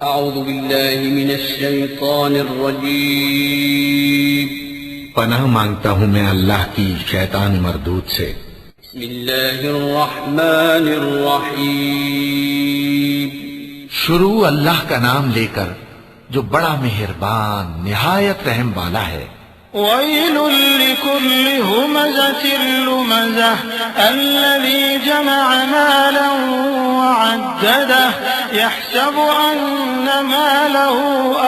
اعوذ باللہ من الشیطان الرجیم پناہ مانگتا ہوں میں اللہ کی شیطان مردود سے۔ بسم اللہ الرحمن الرحیم شروع اللہ کا نام لے کر جو بڑا مہربان نہایت رحم والا ہے۔ ويل لكل همزة لمزة الذي جمع مالا وعدده يحسب أن ماله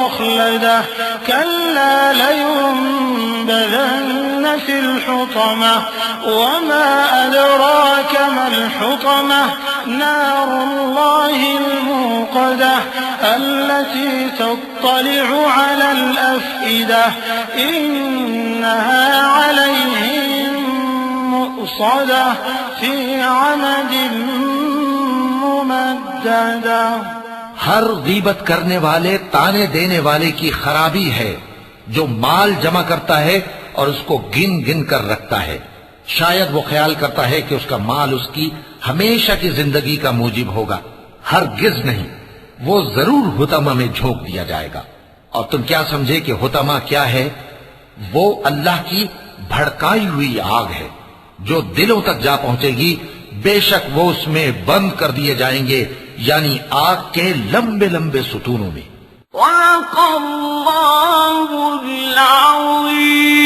أخلده كلا لينبذن في الحطمة وما أدراك ما الحطمة نار الله الموقدة التي تطلع على الأفئدة إنها عليهم مؤصدة في عمد ممددة۔ ہر غیبت کرنے والے تانے دینے والے کی خرابی ہے جو مال جمع کرتا ہے اور اس کو گن گن کر رکھتا ہے، شاید وہ خیال کرتا ہے کہ اس کا مال اس کی ہمیشہ کی زندگی کا موجب ہوگا، ہرگز نہیں، وہ ضرور حطمہ میں جھونک دیا جائے گا۔ اور تم کیا سمجھے کہ حطمہ کیا ہے؟ وہ اللہ کی بھڑکائی ہوئی آگ ہے جو دلوں تک جا پہنچے گی، بے شک وہ اس میں بند کر دیے جائیں گے، یعنی آگ کے لمبے لمبے ستونوں میں۔ وَلَقَ اللَّهُ الْعَظِيمُ۔